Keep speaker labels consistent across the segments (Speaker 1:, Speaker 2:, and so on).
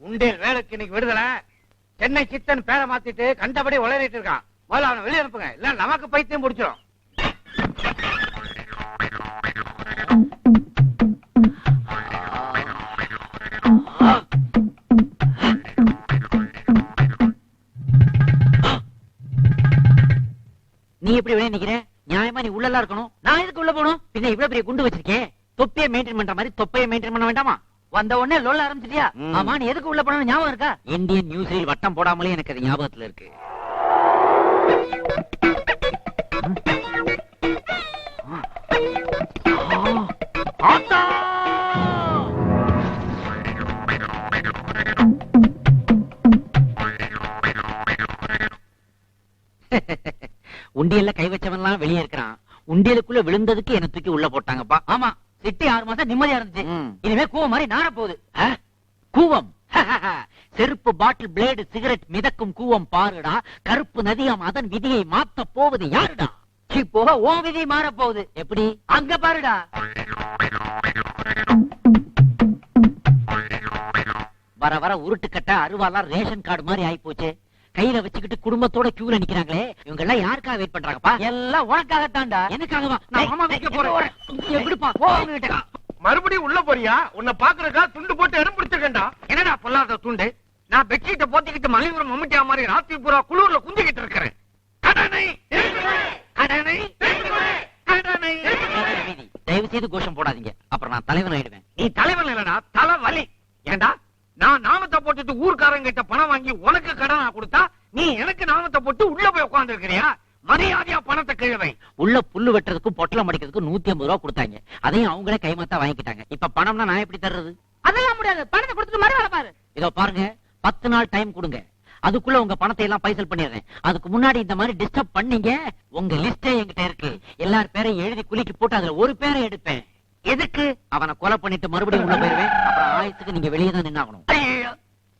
Speaker 1: உண்டியல் வேலைக்கு இன்னைக்கு விடுதலை. சென்னை சித்தன் பேரை மாத்திட்டு கண்டபடி உளறிட்டு இருக்கான். முதல்ல அவனை வெளியே அனுப்புங்க, இல்ல நமக்கு பைத்தியம் முடிச்சிடும்.
Speaker 2: நீ எப்படி வெளியே நிக்கிற? நியாயமா நீ உள்ளலாம் இருக்கணும். நான் எதுக்கு உள்ள போகணும்? பின்ன இவ்வளவு பெரிய குண்டு வச்சிருக்கேன். தொப்பியை மெயின்டைன் பண்ற மாதிரி தொப்பையை மெயின்டைன் பண்ண வேண்டாமா? வந்த உடனே லொல்ல ஆரம்பிச்சிட்டியா? ஆமா, நீ எதுக்கு உள்ள போன ஞாபகம் இருக்கா? இந்தியன் நியூஸ்ல வட்டம் போடாமலே எனக்கு அது ஞாபகத்துல இருக்கு. உண்டியல்ல கை வச்சவன்லாம் வெளியே இருக்கிறான். உண்டியலுக்குள்ள விழுந்ததுக்கு என்ன தூக்கி உள்ள போட்டாங்கப்பா. ஆமா, சிட்டி 6 மாசம் நிம்மதியா இருந்துச்சு. இனிமே கூவம் மாதிரி நார போகுது. கூவம் செருப்பு, பாட்டில், பிளேடு, சிகரெட் மிதக்கும் கூவம் பாருடா. கருப்பு நதியாம், அதன் விதியை மாத்த போவது யாருடா? போக ஓ விதி மாற போகுது. எப்படி? அங்க பாருடா. வர வர உருட்டுக்கட்ட அருவாலாம் ரேஷன் கார்டு மாதிரி ஆயி போச்சு. கையில வச்சுக்கிட்டு குடும்பத்தோட கியூல நிக்கிறாங்களே, இவங்க எல்லாம் யாருக்காக வெயிட் பண்றாங்கப்பா? எல்லாம் உனக்காகத்தான்டா. எனக்காகவா? நான் மாமா வைக்க போறேன். எப்படிப்பா?
Speaker 1: மறுபடியும் உள்ள போறியா? உன்னை பாக்குறக்கா துண்டு போட்டு இடம் பிடிச்சிருக்கேன்டா. என்னடா பொல்லாத துண்டு? நான் பெட்ஷீட்டை போத்திக்கிட்டு மலையூர் மம்முட்டியா மாதிரி ராத்திரி பூரா குளூர்ல குந்திக்கிட்டு இருக்கிறேன்.
Speaker 2: தயவு செய்து கோஷம் போடாதீங்க, அப்புறம் நான் தலைவன் ஆயிடுவேன்.
Speaker 1: நீ தலைவன் இல்லடா, தலைவலி. ஏண்டா நான் நாமத்தை போட்டுட்டு ஊர்க்காரங்க கிட்ட பணம் வாங்கி உனக்கு கடனா கொடுத்தா நீ எனக்கு நாமத்தை போட்டு உள்ள போய் உட்கார்ந்து இருக்கிறியா? மரியாதையா பணத்தை கிழவை.
Speaker 2: உள்ள புல்லு வெட்டுறதுக்கும் பொட்டலம் அடிக்கிறதுக்கும் 150 ரூபா கொடுத்தாங்க. அதையும் அவங்களே கைமாத்தா வாங்கிட்டாங்க. இப்ப பணம்னா நான் எப்படி தர்றது?
Speaker 3: அதெல்லாம் முடியாது. பணத்தை கொடுத்துட்டு மறு வேலை பாரு.
Speaker 2: இதோ பாருங்க, 10 நாள் டைம் கொடுங்க. அதுக்குள்ள உங்க பணத்தை எல்லாம் பைசல் பண்ணிடுறேன். அதுக்கு முன்னாடி இந்த மாதிரி டிஸ்டர்ப் பண்ணீங்க, உங்க லிஸ்டே என்கிட்ட இருக்கு. எல்லார் பேரையும் எழுதி குலுக்கி போட்டு அதுல ஒரு பேரை எடுப்பேன். எதுக்கு? அவனை கொலை பண்ணிட்டு மறுபடியும் உள்ள போயிருவேன். அப்புறம் ஆயத்துக்கு நீங்க வெளியே தான் நின்னாகணும்.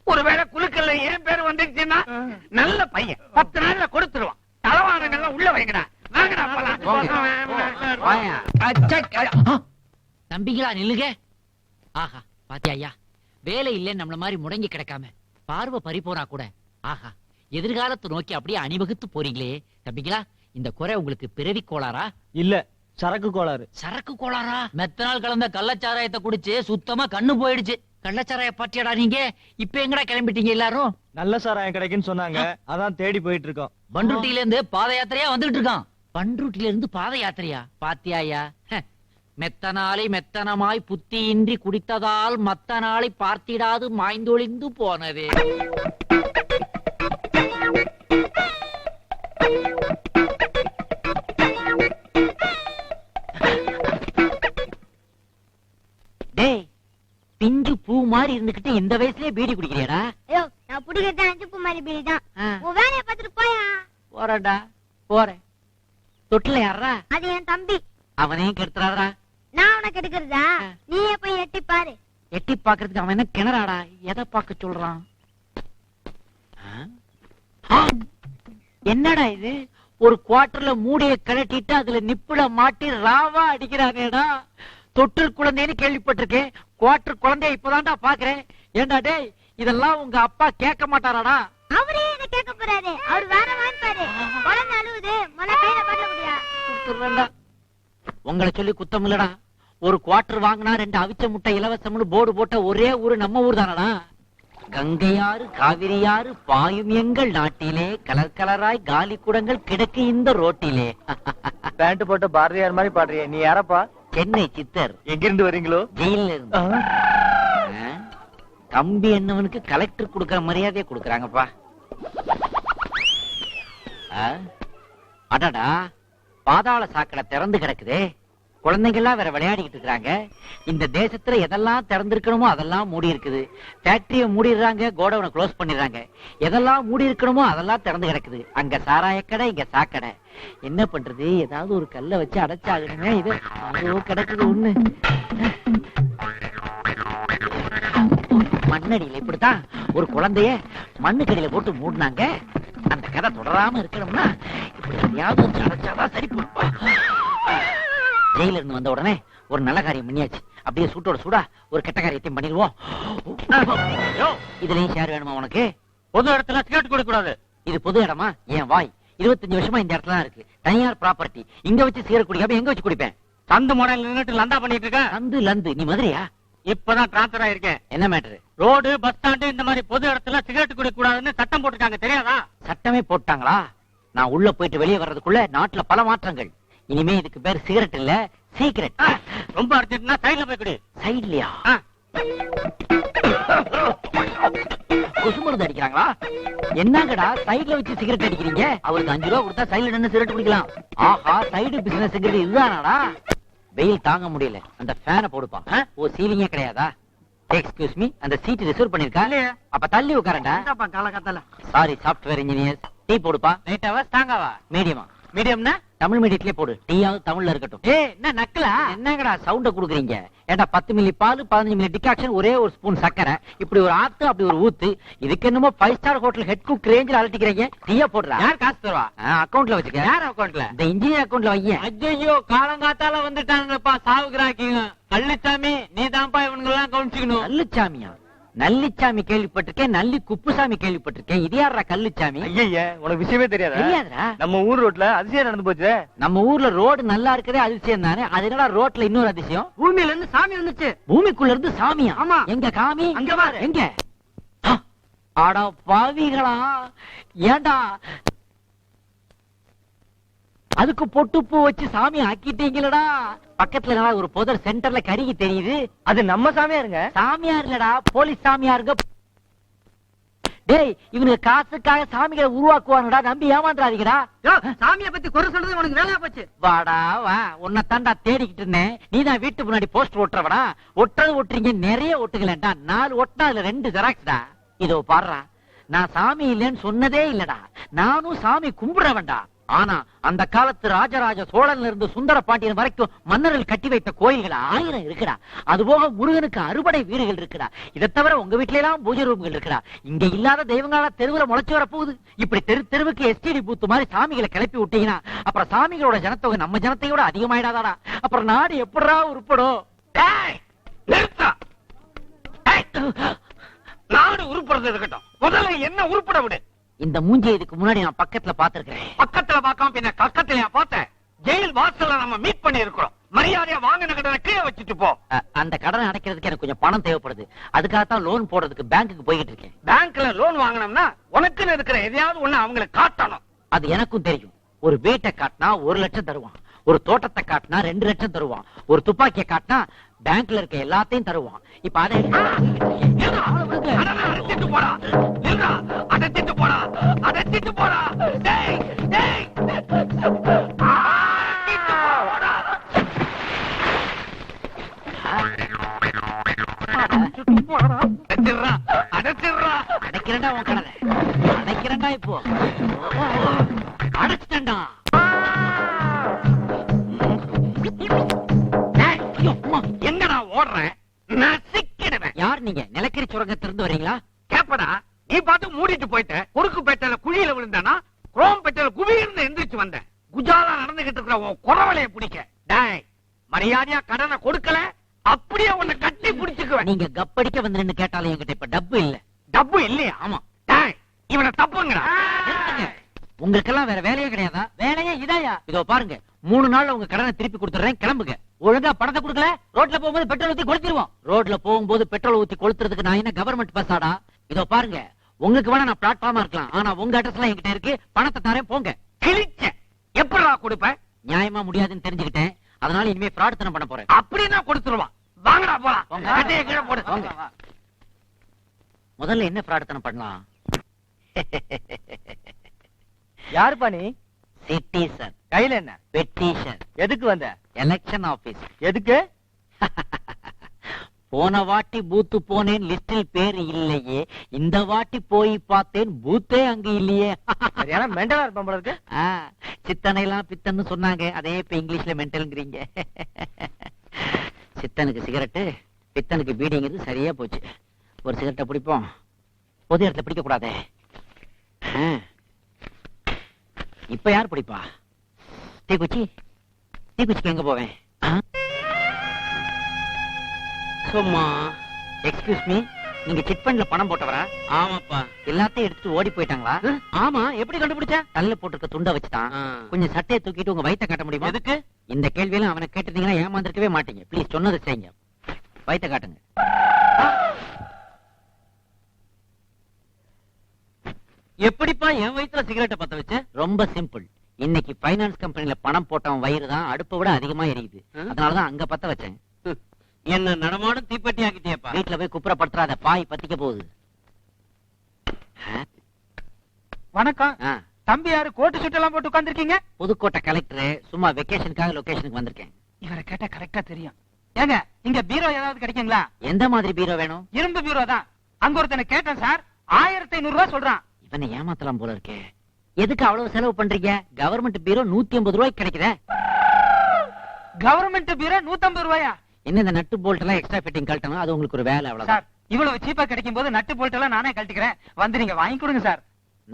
Speaker 1: ஒருவேளை குலுக்கல்ல என் பேர் வந்துருச்சுன்னா நல்ல பையன் 10 நாள்ல கொடுத்துருவான். தலவானங்கள்லாம் உள்ள வைங்கடா.
Speaker 2: தம்பிங்களா நில்லுங்க. ஆஹா, பாத்தியா ஐயா, வேலை இல்லைன்னு நம்மள மாதிரி முடங்கி கிடக்காம பார்வை பறிப்போனா கூட ஆஹா எதிர்காலத்தை நோக்கி அப்படியே அணிவகுத்து போறீங்களே. தம்பிங்களா, இந்த குறை உங்களுக்கு பிறவி கோளாரா?
Speaker 4: இல்ல, சரக்கு கோளாறு.
Speaker 2: சரக்கு கோளாரா? மெத்தனால் கலந்த கள்ளச்சாராயத்தை குடிச்சு சுத்தமா கண்ணு போயிடுச்சு. கள்ளச்சாராய பாட்டியாடா நீங்க? இப்ப எங்கடா கிளம்பிட்டீங்க எல்லாரும்?
Speaker 4: நல்ல சாராயம் கிடைக்குன்னு சொன்னாங்க, அதான் தேடி போயிட்டு இருக்கோம்.
Speaker 2: பண்ருட்டில இருந்து பாத யாத்திரையா வந்துட்டு இருக்கான். பண்ருட்டில இருந்து பாத யாத்திரையா? பாத்தியாயா, மெத்தனாலை மெத்தனமாய் புத்தியின்றி குடித்ததால் மத்த நாளை பார்த்திடாது மாய்ந்தொழிந்து போனதே. டேய், பிஞ்சு பூ மாதிரி இருந்துகிட்டு இந்த வயசுலயே பீடி குடிக்கிறியாடா?
Speaker 3: ஐயோ, நான் புடிக்கிறது அஞ்சு பூ மாதிரி பீடி தான். உன் வேலையை பார்த்துட்டு போயா.
Speaker 2: போறடா, போறேன். தொட்டில யாரா?
Speaker 3: அது என் தம்பி.
Speaker 2: அவனையும் கெடுத்துறாடா.
Speaker 3: நான் உனக்கு எடுக்கிறதா? நீயே போய் எட்டி பாரு.
Speaker 2: எட்டி பாக்குறதுக்கு அவன் என்ன கிணறாடா? எதை பார்க்க சொல்றான்? என்னடா இது? ஒரு குவார்டர்ல மூடிய கழட்டிட்டு அதுல நிப்புல மாட்டி ராவா அடிக்கிறாங்கடா. தொட்டில் குழந்தைன்னு கேள்விப்பட்டிருக்கேன், குவார்டர் குழந்தைய இப்பதான்டா பாக்குறேன். ஏண்டா டேய், இதெல்லாம் உங்க அப்பா கேட்க மாட்டாராடா?
Speaker 3: அவரே இத கேட்க போறாரு. அவர் வேற வாங்கிப்பாரு. குழந்தை அழுவுது, மொத கையில பண்ண முடியா?
Speaker 2: உங்களை சொல்லி குத்தம் இல்லடா. ஒரு குவார்டர் வாங்கினா 2 அவிச்ச முட்டை இலவசம்னு போர்டு போட்ட ஒரே ஊரு நம்ம ஊர் தானடா. கங்கையாறு காவிரியாறு பாயும் எங்கள் நாட்டிலே, கலர் கலராய் காலி குடங்கள் கிடக்கு இந்த ரோட்டிலே.
Speaker 4: பேண்ட் போட்ட பாரதியார் மாதிரி பாடுறிய, நீ யாரப்பா?
Speaker 2: சென்னை சித்தர்.
Speaker 4: எங்கிருந்து வரீங்களோ?
Speaker 2: ஜெயில இருந்து. கம்பி என்னவனுக்கு கலெக்டர் கொடுக்கற மரியாதையை கொடுக்கறாங்கப்பா. அடடா, பாதாள சாக்கடை திறந்து கிடக்குதே. குழந்தைங்க எல்லாம் வேற விளையாடிக்கிட்டு இருக்காங்க. இந்த தேசத்துல எதெல்லாம் திறந்திருக்கணுமோ அதெல்லாம் மூடி இருக்குது. ஃபேக்டரிய மூடிடுறாங்க, கோடவுனை க்ளோஸ் பண்ணிடுறாங்க. எதெல்லாம் மூடி இருக்கணுமோ அதெல்லாம் திறந்து கிடக்குது. அங்க சாராயக்கடை, இங்க சாக்கடை. என்ன பண்றது? ஏதாவது ஒரு கல்லை வச்சு அடைச்சாகணுமே. இது அதோ கிடக்குது ஒண்ணு. மண்ணடியில இப்படித்தான் ஒரு குழந்தைய மண்ணுக்கடியில போட்டு மூடினாங்க. அந்த கதை தொடராம இருக்கணும்னா இப்படி எதையாவது அடைச்சாதான் சரி போடுப்பா. ஜெயில இருந்து வந்த உடனே ஒரு நல்ல காரியம் பண்ணியாச்சு. அப்படியே சூட்டோட சூடா ஒரு கெட்ட காரியத்தையும் பண்ணிடுவோம். இதுலயும் ஷேர் வேணுமா உனக்கு?
Speaker 1: பொது இடத்துல சிகரெட் குடிக்க கூடாது.
Speaker 2: இது பொது இடமா? என் வாய் 25 வருஷமா இந்த இடத்துல தான் இருக்கு. தனியார் ப்ராப்பர்ட்டி. இங்க வச்சு சிகரெட் குடிக்காம எங்க வச்சு குடிப்பேன்?
Speaker 1: சந்து மாடல் நின்னுட்டு லந்தா பண்ணிட்டு இருக்கேன்.
Speaker 2: சந்து லந்து நீ மதுரையா?
Speaker 1: இப்பதான் டிரான்ஸ்பர் ஆயிருக்கேன்.
Speaker 2: என்ன மேட்டரு?
Speaker 1: ரோடு பஸ் ஸ்டாண்டு இந்த மாதிரி பொது இடத்துல சிகரெட் குடிக்க கூடாதுன்னு சட்டம் போட்டுருக்காங்க, தெரியாதா?
Speaker 2: சட்டமே போட்டாங்களா? நான் உள்ள போயிட்டு வெளியே வர்றதுக்குள்ள நாட்டுல பல மாற்றங்கள். இனிமே இதுக்கு பேர் சிகரெட் இல்ல, சீக்ரெட்.
Speaker 1: ரொம்ப அடிச்சிட்டுனா சைடுல போய் குடி.
Speaker 2: சைட்லயா? கொசு மருந்து அடிக்கிறாங்களா? என்னங்கடா சைடுல வச்சு சிகரெட் அடிக்கிறீங்க? அவருக்கு 5 ரூபா கொடுத்தா சைடுல நின்னு சிகரெட் குடிக்கலாம். ஆஹா, சைடு பிசினஸ் இதுதானாடா? வெயில் தாங்க முடியல, அந்த ஃபேனை போடுப்பா. ஓ, சீலிங்கே கிடையாதா? எக்ஸ்கியூஸ் மீ, அந்த சீட் ரிசர்வ் பண்ணிருக்கா? அப்ப தள்ளி உட்காரண்டா.
Speaker 1: காலகட்டல
Speaker 2: சாரி, சாஃப்ட்வேர் இன்ஜினியர். டீ போடுப்பா.
Speaker 1: லைட்டாவா ஸ்ட்ராங்காவா?
Speaker 2: மீடியமா?
Speaker 1: மீடியம்னா
Speaker 2: தமிழ் மீடியத்திலே போடு. டீயாவது தமிழ்ல இருக்கட்டும்.
Speaker 1: என்ன நக்கலா?
Speaker 2: என்னங்கடா சவுண்ட குடுக்குறீங்க? ஏண்டா 10 மில்லி பால், 15 மில்லி டிகாக்ஷன், ஒரே ஒரு ஸ்பூன் சக்கரை, இப்படி ஒரு ஆத்து, அப்படி ஒரு ஊத்து. இதுக்கு என்னமோ 5 ஸ்டார் ஹோட்டல் ஹெட் குக் ரேஞ்சில் அலட்டிக்கிறீங்க. டீயா போடுறா.
Speaker 1: யார் காசு தருவா?
Speaker 2: அக்கவுண்ட்ல வச்சுக்க.
Speaker 1: யார் அக்கவுண்ட்ல?
Speaker 2: இந்த இன்ஜினியர் அக்கவுண்ட்ல வையேன்.
Speaker 1: ஐயோ, காலங்காத்தால வந்துட்டாங்கப்பா சாவுகிறாக்கிங்க. கள்ளிச்சாமி, நீ தான்ப்பா இவனுங்க எல்லாம் கவனிச்சுக்கணும்.
Speaker 2: நல்லுச்சாமியா? நல்லிச்சாமி கேள்விப்பட்டிருக்கேன், நல்லி குப்புசாமி கேள்விப்பட்டிருக்கேன். இது யாரா கல்லுச்சாமி?
Speaker 4: ஐயா உனக்கு விஷயமே தெரியாதா?
Speaker 2: தெரியாதுடா.
Speaker 4: நம்ம ஊர் ரோட்ல அதிசயம் நடந்து போச்சு.
Speaker 2: நம்ம ஊர்ல ரோடு நல்லா இருக்கதே அதிசயம் தானே. அது என்னடா ரோட்ல இன்னொரு அதிசயம்?
Speaker 1: பூமியில இருந்து சாமி வந்துச்சு.
Speaker 2: பூமிக்குள்ள இருந்து சாமியா?
Speaker 1: ஆமா.
Speaker 2: எங்க காமி?
Speaker 1: அங்க பாரு.
Speaker 2: எங்க? ஆடா பாவிகளா, ஏண்டா அதுக்கு பொட்டு பூ வச்சு சாமி ஆக்கிட்டீங்களடா? பக்கத்துல என்னடா ஒரு புதர் சென்டர்ல கருகி தெரியுது.
Speaker 4: அது நம்ம சாமியாருங்க.
Speaker 2: சாமியார் இல்லடா, போலீஸ் சாமியாருங்க. டேய், இவனுக்கு காசுக்காக சாமிகளை உருவாக்குவாங்கடா, நம்பி ஏமாந்துறாதீங்கடா.
Speaker 1: சாமியை பத்தி குறை சொல்றது உனக்கு வேலையா போச்சு.
Speaker 2: வாடா வா, உன்னை தாண்டா தேடிக்கிட்டு இருந்தேன். நீதான் வீட்டு முன்னாடி போஸ்டர் ஒட்டுறவடா. ஒட்டுறது ஒட்டுறீங்க, நிறைய ஒட்டுங்களேன்டா. 4 ஒட்டினா அதுல 2 ஜெராக்ஸ்டா. இதோ பாடுறா, நான் சாமி இல்லைன்னு சொன்னதே இல்லடா. நானும் சாமி கும்பிடுறவன்டா. ஆனா அந்த காலத்து ராஜராஜ சோழன்ல இருந்து சுந்தர பாண்டியன் வரைக்கும் மன்னர்கள் கட்டி வைத்த கோயில்கள் 1000 இருக்குடா. அதுபோக முருகனுக்கு அறுபடை வீடுகள் இருக்குடா. இதை தவிர உங்க வீட்டுல எல்லாம் பூஜை ரூம்கள் இருக்குடா. இங்க இல்லாத தெய்வங்களா தெருவுல முளைச்சு வர போகுது. இப்படி தெருவுக்கு எஸ்டிடி பூத்து மாதிரி சாமிகளை கிளப்பி விட்டீங்கன்னா அப்புறம் சாமிகளோட ஜனத்தொகை நம்ம ஜனத்தையோட அதிகமாயிடாதாடா. அப்புறம் நாடு எப்படா உருப்படும்?
Speaker 1: நாடு உருப்படுறது இருக்கட்டும், முதல்ல என்ன உருப்பட விடு.
Speaker 2: இந்த மூஞ்சி இதுக்கு முன்னாடி நான் பக்கத்துல பாத்துருக்கேன்.
Speaker 1: பக்கத்துல பார்க்காம பின்ன கக்கத்துல பார்த்தேன். ஜெயில் வாசல்ல நம்ம மீட் பண்ணி இருக்கிறோம். மரியாதையா வாங்கின கடனை கீழே வச்சுட்டு போ.
Speaker 2: அந்த கடனை அடைக்கிறதுக்கு எனக்கு கொஞ்சம் பணம் தேவைப்படுது. அதுக்காகத்தான் லோன் போடுறதுக்கு பேங்க்குக்கு போய்கிட்டு இருக்கேன்.
Speaker 1: பேங்க்ல லோன் வாங்கினோம்னா உனக்குன்னு இருக்கிற எதையாவது ஒண்ணு அவங்களுக்கு காட்டணும்.
Speaker 2: அது எனக்கும் தெரியும். ஒரு வீட்டை காட்டினா 1 லட்சம் தருவான். ஒரு தோட்டத்தை காட்டினா 2 லட்சம் தருவான். ஒரு துப்பாக்கியை காட்டினா பேங்க்ல இருக்க எல்லாத்தையும் தருவான். இப்ப அதை
Speaker 1: அடைச்சிட்டு போடா, அடைச்சிட்டு போடா, அடைச்சிட்டு போடா. டேய் டேய்,
Speaker 2: அடைக்கிறேன்டா உன் கடனை. அடைக்கிறேன்டா இப்போ. அடைச்சிட்டேன்டா.
Speaker 1: எங்கடா ஓடுறேன்? நான் சிக்கிடுவேன்.
Speaker 2: யார் நீங்க? நிலக்கரி சுரங்கத்திலிருந்து வரீங்களா?
Speaker 1: கேப்படா, நீ பார்த்து மூடிட்டு போயிட்ட. குறுக்கு பேட்டையில குழியில விழுந்தானா, குரோம் பேட்டையில குவியிருந்து எந்திரிச்சு வந்தேன். குஜாலா நடந்துகிட்டு இருக்கிற உன் குறவளைய பிடிக்க. டேய், மரியாதையா கடனை கொடுக்கல அப்படியே உன்னை கட்டி பிடிச்சுக்குவேன்.
Speaker 2: நீங்க கப்படிக்க வந்து நின்னு கேட்டாலும் என்கிட்ட இப்ப டப்பு இல்ல.
Speaker 1: டப்பு இல்லையா?
Speaker 2: ஆமா.
Speaker 1: டேய், இவனை தப்புங்கடா.
Speaker 2: உங்களுக்கெல்லாம் வேற வேலையே கிடையாதா? வேலையே இதாயா? இதோ பாருங்க, 3 நாள்ல உங்க கடனை திருப்பி கொடுத்துறேன். கிளம்புங்க. ஒழுங்கா பணத்தை கொடுக்கல, ரோட்ல போகும்போது பெட்ரோல் ஊத்தி கொளுத்திடுவோம். ரோட்ல போகும்போது பெட்ரோல் ஊத்தி கொளுத்துறதுக்கு நான் என்ன கவர்மெண்ட் பஸ்ஸாடா? இதோ பாருங்க, உங்களுக்கு வேணா நான் பிளாட்ஃபார்மா இருக்கலாம். ஆனா உங்க அட்ரஸ் எல்லாம் என்கிட்ட இருக்கு. பணத்தை தரேன், போங்க.
Speaker 1: கிழிச்ச எப்படா கொடுப்பேன்?
Speaker 2: நியாயமா முடியாதுன்னு தெரிஞ்சுக்கிட்டேன். அதனால இனிமே ஃப்ராட் தனம் பண்ண போறேன்.
Speaker 1: அப்படின்னா கொடுத்துருவான். வாங்கடா போலாம்.
Speaker 2: போங்க.
Speaker 1: கட்டையை கீழே போடு.
Speaker 2: போங்க. முதல்ல என்ன ஃப்ராட் தனம் பண்ணலாம்?
Speaker 4: யாருப்பா நீ?
Speaker 2: சிட்டிசன்.
Speaker 4: கையில என்ன?
Speaker 2: பெட்டிஷன்.
Speaker 4: எதுக்கு வந்த?
Speaker 2: Election office.
Speaker 4: எதுக்கு?
Speaker 2: போன வாட்டி பூத்து போனேன், லிஸ்டில் பேர் இல்லையே. இந்த வாட்டி போய் பார்த்தேன், பூத்தே அங்க இல்லையே.
Speaker 4: சரியான மெண்டலா இருப்பான் போல இருக்கு.
Speaker 2: சித்தனை எல்லாம் பித்தன்னு சொன்னாங்க. அதே இப்ப இங்கிலீஷ்ல மென்டல்ங்கிறீங்க. சித்தனுக்கு சிகரெட்டு, பித்தனுக்கு பீடிங்கிறது சரியா போச்சு. ஒரு சிகரெட்டை பிடிப்போம், பொது இடத்துல பிடிக்க கூடாதே. இப்ப யார் பிடிப்பா? தீக்குச்சிக்கு எங்க போவேன்?
Speaker 1: வணக்கம்மா.
Speaker 2: எக்ஸ்கியூஸ் மீ, நீங்க சிட் ஃபண்ட்ல பணம் போட்டவரா?
Speaker 1: ஆமாப்பா.
Speaker 2: எல்லாத்தையும் எடுத்துட்டு ஓடி போயிட்டாங்களா?
Speaker 1: ஆமா, எப்படி கண்டுபிடிச்ச?
Speaker 2: தல்ல போட்டிருக்க துண்டை வச்சுதான். கொஞ்சம் சட்டையை தூக்கிட்டு உங்க வயித்தை காட்ட முடியுமா?
Speaker 1: எதுக்கு?
Speaker 2: இந்த கேள்வியெல்லாம் அவனை கேட்டிருந்தீங்கன்னா ஏமாந்துருக்கவே மாட்டீங்க. ப்ளீஸ் சொன்னதை செய்யுங்க. வயித்தை காட்டுங்க.
Speaker 1: எப்படிப்பா என் வயித்துல சிகரெட்டை பத்த வச்ச?
Speaker 2: ரொம்ப சிம்பிள். இன்னைக்கு பைனான்ஸ் கம்பெனில பணம் போட்டவன் வயிறு தான் அடுப்பை விட அதிகமா எரியுது. அதனாலதான் அங்க பத்த வச்சேன்.
Speaker 1: என்ன நடமாடும் தீப்பெட்டி ஆக்கிட்டியப்பா.
Speaker 2: வீட்டுல போய் குப்புறப்படுத்துறாத, பாய் பத்திக்க போகுது.
Speaker 4: வணக்கம்.
Speaker 2: ஆ,
Speaker 4: தம்பி யாரு கோட்டு சுட்டு எல்லாம் போட்டு உட்கார்ந்திருக்கீங்க?
Speaker 2: புதுக்கோட்டை கலெக்டர். சும்மா வெக்கேஷனுக்காக லொகேஷனுக்கு வந்திருக்கேன்.
Speaker 4: இவரை கேட்டா கரெக்டா தெரியும். ஏங்க இங்க பீரோ ஏதாவது கிடைக்குங்களா?
Speaker 2: எந்த மாதிரி பீரோ வேணும்?
Speaker 4: இரும்பு பீரோ தான். அங்க ஒருத்தனை கேட்டேன் சார், 1500 ரூபாய் சொல்றான்.
Speaker 2: இவனை ஏமாத்தலாம் போல இருக்கே. எதுக்கு அவ்வளவு செலவு பண்றீங்க? கவர்மெண்ட் பீரோ 150 ரூபாய்க்கு கிடைக்குதே.
Speaker 4: கவர்மெண்ட் பீரோ 150 ரூபாயா?
Speaker 2: என்ன இந்த நட்டு போல்ட் எல்லாம் எக்ஸ்ட்ரா ஃபிட்டிங் கழட்டணும், அது உங்களுக்கு ஒரு வேலை அவ்வளவுதான்.
Speaker 4: சார் இவ்வளவு சீப்பா கிடைக்கும் போது நட்டு போல்ட் எல்லாம் நானே கழட்டிக்கிறேன். வந்து நீங்க வாங்கி கொடுங்க சார்.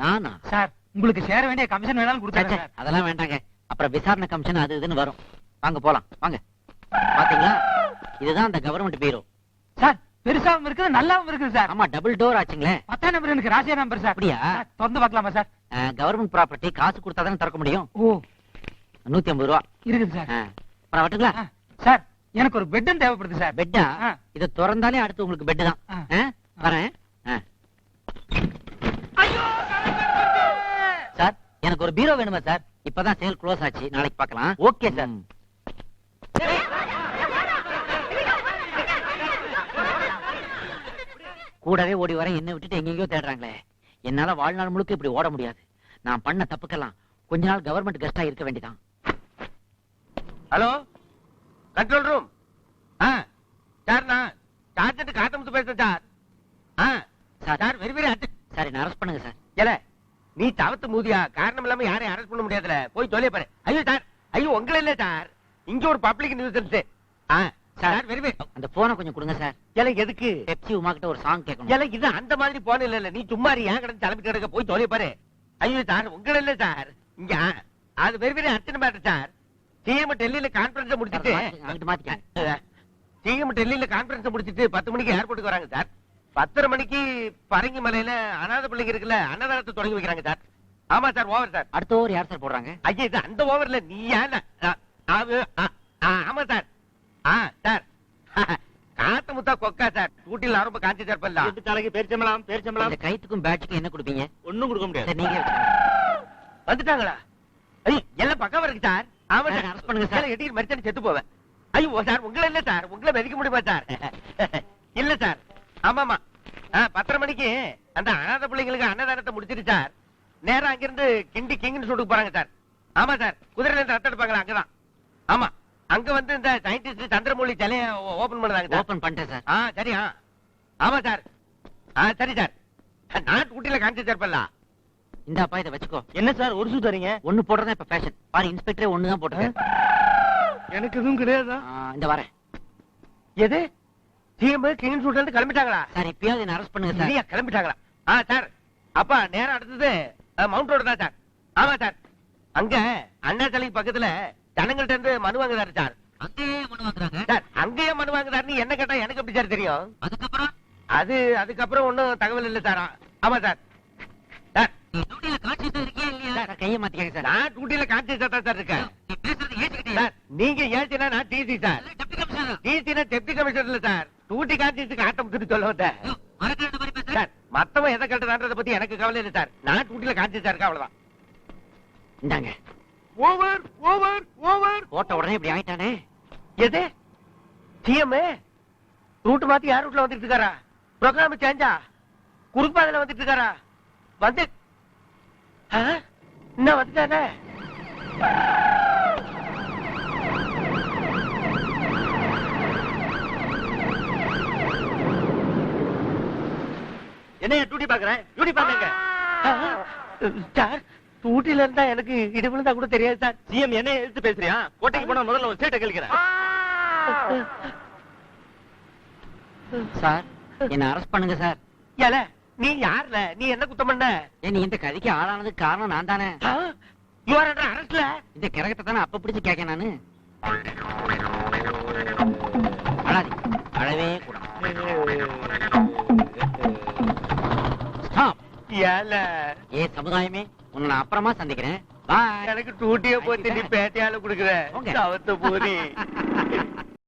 Speaker 2: நானா?
Speaker 4: சார் உங்களுக்கு சேர வேண்டிய கமிஷன் வேணாலும்
Speaker 2: ச்சே,
Speaker 4: கொடுத்தாங்க சார்.
Speaker 2: அதெல்லாம் வேண்டாங்க. அப்புறம் விசாரணை கமிஷன் அது இதுன்னு வரும். வாங்க போலாம், வாங்க. பாத்தீங்களா, இதுதான் அந்த கவர்மெண்ட் பீரோ.
Speaker 4: சார் பெருசாவும் இருக்குது நல்லாவும் இருக்குது சார்.
Speaker 2: ஆமா, டபுள் டோர் ஆச்சுங்களே.
Speaker 4: 10ஆம் நம்பர் எனக்கு ராசியா நம்பர் சார்.
Speaker 2: அப்படியா?
Speaker 4: சார், திறந்து பார்க்கலாமா சார்?
Speaker 2: கவர்மெண்ட் ப்ராப்பர்ட்டி, காசு கொடுத்தா தானே திறக்க முடியும்.
Speaker 4: ஓ
Speaker 2: 150 ரூபா.
Speaker 4: இருக்குது சார்.
Speaker 2: அப்புறம் வட்டுங்களா?
Speaker 4: சார் எனக்கு ஒரு பெட்டும் தேவைப்படுது சார்.
Speaker 2: பெட்டா?
Speaker 4: ஆ.
Speaker 2: இதை திறந்தாலே அடுத்து உங்களுக்கு பெட் தான்.
Speaker 4: ஆ.
Speaker 2: வரேன். சார் எனக்கு ஒரு பீரோ வேணுமா சார்? இப்பதான் சேல் க்ளோஸ் ஆச்சு, நாளைக்கு பார்க்கலாம்.
Speaker 4: Okay sir.
Speaker 2: கூடவே ஓடி வரேன், என்ன விட்டுட்டு எங்கெங்கயோ தேடுறாங்களே. என்னால வாழ்நாள் முழுக்க இப்படி ஓட முடியாது. நான் பண்ண தப்புக்கெல்லாம் கொஞ்ச நாள் கவர்மெண்ட் கெஸ்டா இருக்க வேண்டியதான்.
Speaker 1: Hello, control room. சார் நான் சார்ஜென்ட் காத்தமுத்து பேசுறேன் sir.
Speaker 2: Sir
Speaker 1: sir very very
Speaker 2: sir என்ன அரெஸ்ட் பண்ணுங்க சார்.
Speaker 1: ஏல நீ தவத்து மூதியா? காரணம் இல்லாம யாரையும் அரெஸ்ட் பண்ண முடியாதுல, போய் சொல்லிய பாரு. ஐயோ சார், ஐயோ உங்களை இல்ல சார், இங்க ஒரு public nuisance. Sir very very.
Speaker 2: அந்த போனை கொஞ்சம் கொடுங்க சார்.
Speaker 1: ஏல எதுக்கு?
Speaker 2: பெப்சி உமா கிட்ட ஒரு சாங் கேட்கணும்.
Speaker 1: ஏல இது அந்த மாதிரி போன இல்ல, நீ சும்மா ஏன் கிடந்து தலைமை கிடக்க, போய் சொல்லிய பாரு. ஐயோ சார் உங்களை இல்ல சார், இங்க அது very very urgent matter sir. CM டெல்லியில கான்பரன்ஸ் முடிச்சிட்டு
Speaker 2: அங்கிட்டு மாத்திக்க.
Speaker 1: சிஎம் டெல்லியில கான்பரன்ஸ் முடிச்சிட்டு 10 மணிக்கு ஏர்போர்ட்டுக்கு வராங்க சார். 10:30 மணிக்கு பரங்கி மலையில அனாதை பிள்ளைங்க இருக்குல்ல, அன்னதானத்தை தொடங்கி வைக்கிறாங்க சார். ஆமா சார், ஓவர் சார்.
Speaker 2: அடுத்த ஓவர் யார் சார் போடுறாங்க?
Speaker 1: ஐயா இது அந்த ஓவர்ல நீ ஏன்? ஆமா சார். சார் காத்து முத்தா கொக்கா சார், ஊட்டில ரொம்ப காஞ்சி சார். பண்ணலாம் தலைக்கு பேரிச்சம்பளம் பேரிச்சம்பளம்.
Speaker 2: இந்த கைத்துக்கும் பேட்சுக்கும் என்ன கொடுப்பீங்க?
Speaker 1: ஒண்ணும் கொடுக்க முடியாது.
Speaker 2: சரி, நீங்க வச்சுக்கோங்க.
Speaker 1: வந்துட்டாங்களா? ஐயோ எல்லாம் பக்கம் இருக்கு சார். ஆமா
Speaker 2: சார்,
Speaker 1: சார்,
Speaker 2: arrest பண்ணுங்க சார்.
Speaker 1: எட்டிக்கு மரிச்சானு செத்து போவேன். ஐயோ சார் உங்களை இல்ல சார், உங்களை மெதிக்க முடியுமா சார்? இல்ல சார். ஆமாமா 10:30 மணிக்கு அந்த அனாதை பிள்ளைங்களுக்கு அன்னதானத்தை முடிச்சிட்டு சார், நேரா அங்கிருந்து கிண்டி கிங்னு சொல்லிட்டு போறாங்க சார். ஆமா சார், குதிரையில இருந்து ரத்தம் எடுப்பாங்களா அங்கதான். ஆமா, அங்க வந்து இந்த சயின்டிஸ்ட் சந்திரமௌலி சிலைய ஓபன் பண்ணுறாங்க சார்.
Speaker 2: ஓபன் பண்ணிட்டேன் சார்.
Speaker 1: சரி. ஆமா சார். சரி சார், நாட்டு ஊட்டியில காஞ்சி சார். பண்ணலாம்.
Speaker 2: இந்தாப்பா, இதை வச்சுக்கோ.
Speaker 4: என்ன சார் ஒரு சூ தரீங்க?
Speaker 2: ஒண்ணு போடுறதா இப்ப ஃபேஷன். பாரு, இன்ஸ்பெக்டரே ஒண்ணுதான் போட்டுருக்கேன்.
Speaker 4: எனக்கு எதுவும் கிடையாதா?
Speaker 2: இந்த வரேன்.
Speaker 1: எது? சிஎம் கிங் சூட்ல இருந்து கிளம்பிட்டாங்களா
Speaker 2: சார், இப்பயாவது என்ன அரெஸ்ட் பண்ணுங்க சார்.
Speaker 1: இல்லையா, கிளம்பிட்டாங்களா? சார் அப்பா நேரம் அடுத்தது மவுண்ட் ரோடு தான் சார். ஆமா சார், அங்க அண்ணா சிலைக்கு பக்கத்துல ஜனங்கள்ட்ட இருந்து மனு வாங்குறாரு சார்.
Speaker 2: அங்கேயே மனு வாங்குறாங்க
Speaker 1: சார் அங்கேயே மனு வாங்குறாருன்னு என்ன கேட்டா எனக்கு எப்படி சார் தெரியும்?
Speaker 2: அதுக்கப்புறம்
Speaker 1: அதுக்கப்புறம் ஒண்ணும் தகவல் இல்ல சார். ஆமா சார். சார்
Speaker 2: நீ டியூட்டில காட்சி இருக்கியா இல்லையா? சார் கையை மாத்திக்கங்க சார்.
Speaker 1: நான் டியூட்டில கான்சியஸா தான் சார் இருக்கேன்.
Speaker 2: நீ பேசுறது ஏத்துக்கிட்டே.
Speaker 1: சார் நீங்க ஏசினா நான் டிசி சார்.
Speaker 2: Deputy commissioner.
Speaker 1: டிசினா டெப்டி கமிஷனர் இல்ல சார், டியூட்டி கான்சியஸுக்கு ஆட்டம் கொடுத்து சொல்ல வந்தேன்.
Speaker 2: மறக்காத மாதிரி பேச.
Speaker 1: சார் மத்தவன் எதை கட்டுறான்றத பத்தி எனக்கு கவலை இல்லை சார், நான் டியூட்டில கான்சியஸா இருக்கேன், அவ்வளவுதான்.
Speaker 2: இந்தாங்க.
Speaker 1: Over over over.
Speaker 2: போட்ட உடனே இப்படி ஆயிட்டானே.
Speaker 1: எது? சிஎம் ரூட் மாத்தி யார் ரூட்ல வந்துட்டு இருக்காரா? ப்ரோக்ராம் சேஞ்சா? குறுக்கு பாதையில வந்துட்டு இருக்காரா? வந்து என்ன வந்துட்டானே? என்ன டியூட்டி பாக்குறேன்? டியூட்டி பாக்குங்க சார். ஊட்டில இருந்தா எனக்கு இடி விழுந்தா கூட தெரியாது சார். சிஎம் என்ன எடுத்து பேசுறியா? கோட்டைக்கு போனா முதல்ல ஒரு சீட்டை கழிக்கிறேன்.
Speaker 2: சார், என்ன அரெஸ்ட் பண்ணுங்க சார்.
Speaker 1: ஏல நீ யாருல? நீ என்ன குத்தம் பண்ண?
Speaker 2: நீ இந்த கதைக்கு ஆளானதுக்கு காரணம் நான் தானே.
Speaker 1: யூ ஆர் அண்டர் அரெஸ்ட்ல.
Speaker 2: இந்த கிரகத்தை தானே அப்ப பிடிச்சு கேட்க நானு. அழாதீங்க. அழவே கூடாது. Stop.
Speaker 1: ஏல
Speaker 2: ஏ சமுதாயமே, உன்னை நான் அப்புறமா சந்திக்கிறேன். பாய்.
Speaker 1: எனக்கு டூட்டியே போச்சு, நீ பேட்டையால குடுக்குற
Speaker 2: Okay.
Speaker 1: சவத்த பூரி